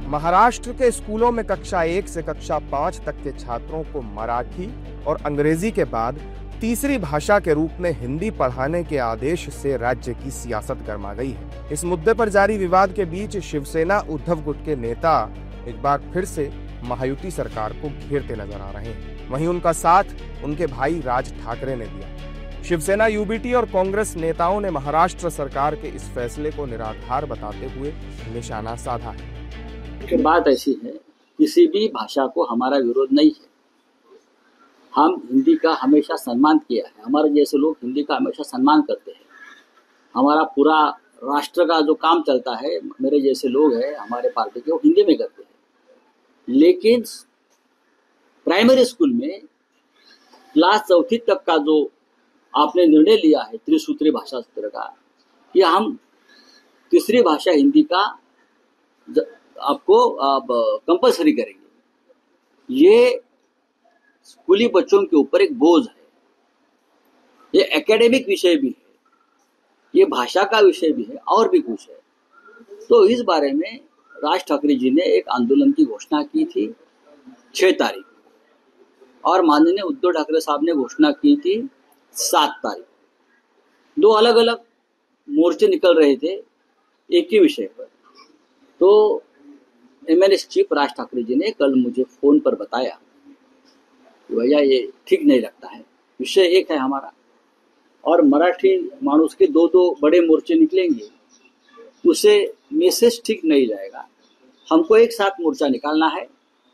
महाराष्ट्र के स्कूलों में कक्षा 1 से कक्षा 5 तक के छात्रों को मराठी और अंग्रेजी के बाद तीसरी भाषा के रूप में हिंदी पढ़ाने के आदेश से राज्य की सियासत गरमा गई है। इस मुद्दे पर जारी विवाद के बीच शिवसेना उद्धव गुट के नेता एक बार फिर से महायुति सरकार को घेरते नजर आ रहे हैं। वहीं उनका साथ उनके भाई राज ठाकरे ने दिया। शिवसेना, यूबीटी और कांग्रेस नेताओं ने महाराष्ट्र सरकार के इस फैसले को निराधार बताते हुए निशाना साधा है। बात ऐसी है, किसी भी भाषा को हमारा विरोध नहीं है। हम हिंदी का हमेशा सम्मान किया है। हमारे जैसे लोग हिंदी का हमेशा सम्मान करते हैं। हमारा पूरा राष्ट्र का जो काम चलता है, मेरे जैसे लोग हैं हमारे पार्टी के, वो हिंदी में करते हैं। लेकिन प्राइमरी स्कूल में क्लास 4 तक का जो आपने निर्णय लिया है त्रिसूत्री भाषा सूत्र का, कि हम तीसरी भाषा हिंदी का आपको कंपलसरी करेंगे, ये स्कूली बच्चों के ऊपर एक बोझ है। ये एकेडमिक विषय भी है, ये भाषा का विषय भी है और भी कुछ है। तो इस बारे में राज ठाकरे जी ने एक आंदोलन की घोषणा की थी 6 तारीख, और माननीय उद्धव ठाकरे साहब ने घोषणा की थी 7 तारीख। 2 अलग अलग मोर्चे निकल रहे थे एक ही विषय पर। तो एमएनएस चीफ राज ठाकरे जी ने कल मुझे फोन पर बताया कि भैया ये ठीक नहीं लगता है, विषय एक है हमारा और मराठी मानुस के 2 बड़े मोर्चे निकलेंगे, उसे मैसेज ठीक नहीं जाएगा। हमको एक साथ मोर्चा निकालना है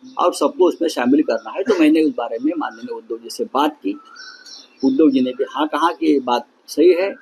और सबको उसमें शामिल करना है। तो मैंने उस बारे में माननीय उद्धव जी से बात की। उद्धव जी ने भी हाँ कहा कि ये बात सही है,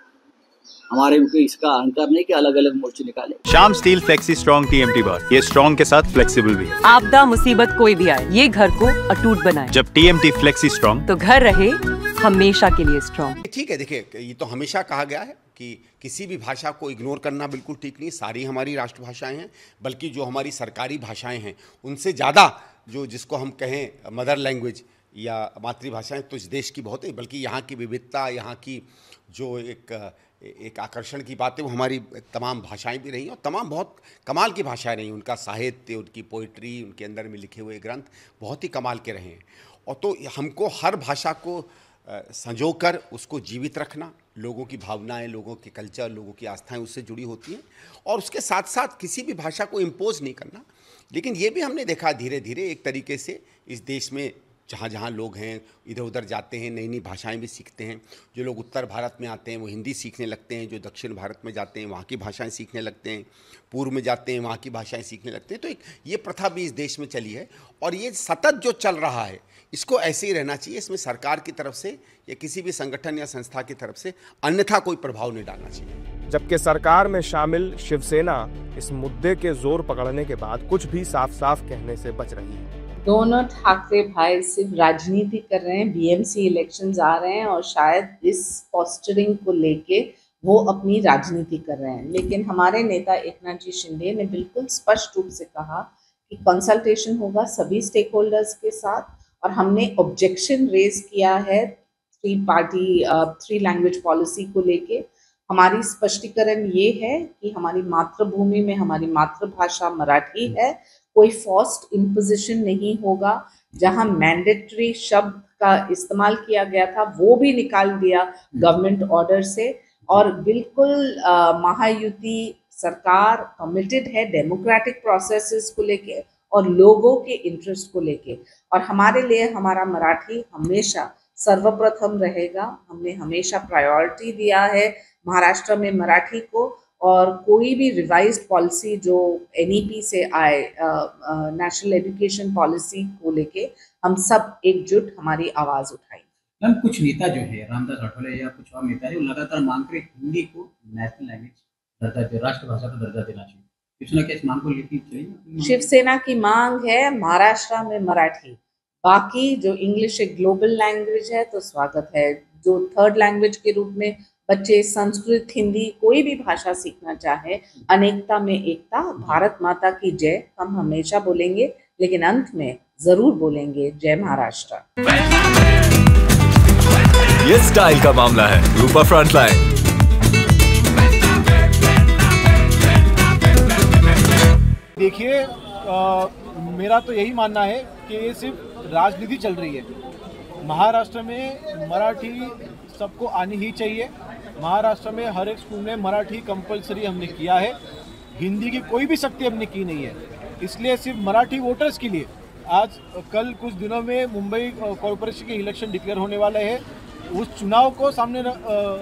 हमारे इसका अहंकार नहीं कि अलग अलग मोर्चे निकाले। Shyam steel flexi strong TMT बार, ये स्ट्रॉन्ग के साथ फ्लेक्सिबल भी है। आपदा मुसीबत कोई भी आए, ये घर को अटूट बनाए। जब टीएमटी फ्लेक्सी स्ट्रॉन्ग, तो घर रहे हमेशा के लिए स्ट्रॉन्ग। ठीक है, देखिए ये तो हमेशा कहा गया है कि किसी भी भाषा को इग्नोर करना बिल्कुल ठीक नहीं। सारी हमारी राष्ट्रभाषाएं हैं, बल्कि जो हमारी सरकारी भाषाएं हैं उनसे ज़्यादा जो जिसको हम कहें मदर लैंग्वेज या मातृभाषाएं तो इस देश की बहुत है। बल्कि यहाँ की विविधता, यहाँ की जो एक आकर्षण की बात है, वो हमारी तमाम भाषाएं भी रही और तमाम बहुत कमाल की भाषाएं रही। उनका साहित्य, उनकी पोइट्री, उनके अंदर में लिखे हुए ग्रंथ बहुत ही कमाल के रहे हैं। और तो हमको हर भाषा को संजोकर उसको जीवित रखना, लोगों की भावनाएं, लोगों के कल्चर, लोगों की आस्थाएं उससे जुड़ी होती हैं, और उसके साथ साथ किसी भी भाषा को इम्पोज नहीं करना। लेकिन ये भी हमने देखा धीरे धीरे एक तरीके से इस देश में जहाँ जहाँ लोग हैं इधर उधर जाते हैं, नई नई भाषाएं भी सीखते हैं। जो लोग उत्तर भारत में आते हैं वो हिंदी सीखने लगते हैं, जो दक्षिण भारत में जाते हैं वहाँ की भाषाएं सीखने लगते हैं, पूर्व में जाते हैं वहाँ की भाषाएं सीखने लगते हैं। तो एक ये प्रथा भी इस देश में चली है और ये सतत जो चल रहा है इसको ऐसे ही रहना चाहिए। इसमें सरकार की तरफ से या किसी भी संगठन या संस्था की तरफ से अन्यथा कोई प्रभाव नहीं डालना चाहिए। जबकि सरकार में शामिल शिवसेना इस मुद्दे के जोर पकड़ने के बाद कुछ भी साफ साफ कहने से बच रही है। दोनों ठाकरे भाई सिर्फ राजनीति कर रहे हैं। बीएमसी इलेक्शंस आ रहे हैं और शायद इस पोस्टरिंग को लेके वो अपनी राजनीति कर रहे हैं। लेकिन हमारे नेता एकनाथ जी शिंदे ने बिल्कुल स्पष्ट रूप से कहा कि कंसल्टेशन होगा सभी स्टेक होल्डर्स के साथ, और हमने ऑब्जेक्शन रेज किया है 3 लैंग्वेज पॉलिसी को लेके। हमारी स्पष्टीकरण ये है कि हमारी मातृभूमि में हमारी मातृभाषा मराठी है, कोई फोर्स्ड इम्पोजिशन नहीं होगा। जहां मैंडेटरी शब्द का इस्तेमाल किया गया था वो भी निकाल दिया गवर्नमेंट ऑर्डर से। और बिल्कुल महायुति सरकार कमिटेड है डेमोक्रेटिक प्रोसेसेस को लेके और लोगों के इंटरेस्ट को लेके, और हमारे लिए हमारा मराठी हमेशा सर्वप्रथम रहेगा। हमने हमेशा प्रायोरिटी दिया है महाराष्ट्र में मराठी को, और कोई भी रिवाइज्ड पॉलिसी जो एनईपी से आए, नेशनल एजुकेशन पॉलिसी को लेके हम सब एकजुट हमारी आवाज़ उठाएंगे। मैम, कुछ नेता जो है रामदास आठवले या कुछ और नेता है, वो लगातार मांग कर हिंदी को नेशनल लैंग्वेज दर्जा, राष्ट्रभाषा का दर्जा देना चाहिए। शिवसेना क्या इस मांग को लेकर चाहिए? शिवसेना की मांग है महाराष्ट्र में मराठी, बाकी जो इंग्लिश एक ग्लोबल लैंग्वेज है तो स्वागत है। जो 3rd लैंग्वेज के रूप में बच्चे संस्कृत, हिंदी, कोई भी भाषा सीखना चाहे, अनेकता में एकता, भारत माता की जय हम हमेशा बोलेंगे, लेकिन अंत में जरूर बोलेंगे जय महाराष्ट्र। ये स्टाइल का मामला है। रूपा फ्रंटलाइन। देखिए, मेरा तो यही मानना है कि ये सिर्फ राजनीति चल रही है। महाराष्ट्र में मराठी सबको आनी ही चाहिए। महाराष्ट्र में हर एक स्कूल में मराठी कंपलसरी हमने किया है। हिंदी की कोई भी सख्ती हमने की नहीं है। इसलिए सिर्फ मराठी वोटर्स के लिए आज कल कुछ दिनों में मुंबई कॉरपोरेशन के इलेक्शन डिक्लेयर होने वाले हैं। उस चुनाव को सामने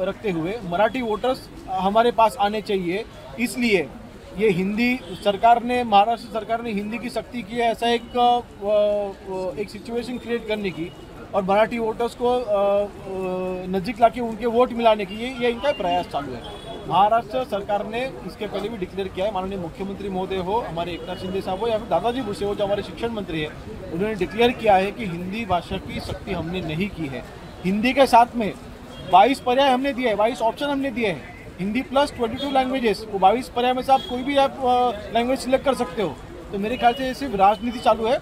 रखते हुए मराठी वोटर्स हमारे पास आने चाहिए। इसलिए ये हिंदी सरकार ने, महाराष्ट्र सरकार ने हिंदी की सख्ती की है, ऐसा एक सिचुएशन क्रिएट करने की और मराठी वोटर्स को नज़दीक लाके उनके वोट मिलाने की ये इनका प्रयास चालू है। महाराष्ट्र सरकार ने इसके पहले भी डिक्लेयर किया है, माननीय मुख्यमंत्री महोदय हो, हमारे एकनाथ शिंदे साहब हो या फिर दादाजी भुसे हो जो हमारे शिक्षण मंत्री हैं, उन्होंने डिक्लेयर किया है कि हिंदी भाषा की सख्ती हमने नहीं की है। हिंदी के साथ में 22 पर्याय हमने दिए हैं, 22 ऑप्शन हमने दिए हैं। हिंदी प्लस 22 लैंग्वेजेस, वो 22 पर्याय में से आप कोई भी लैंग्वेज सिलेक्ट कर सकते हो। तो मेरे ख्याल से सिर्फ राजनीति चालू है।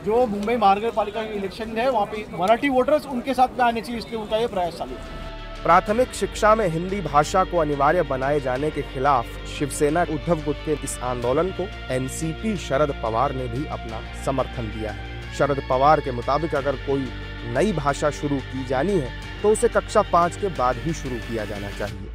जो मुंबई महानगर पालिका के इलेक्शन है वहाँ पे मराठी वोटर्स उनके साथ में आने चाहिए, इसलिए उनका ये प्रयास चालू है। प्राथमिक शिक्षा में हिंदी भाषा को अनिवार्य बनाए जाने के खिलाफ शिवसेना उद्धव गुट के इस आंदोलन को एनसीपी शरद पवार ने भी अपना समर्थन दिया है। शरद पवार के मुताबिक अगर कोई नई भाषा शुरू की जानी है तो उसे कक्षा 5 के बाद ही शुरू किया जाना चाहिए।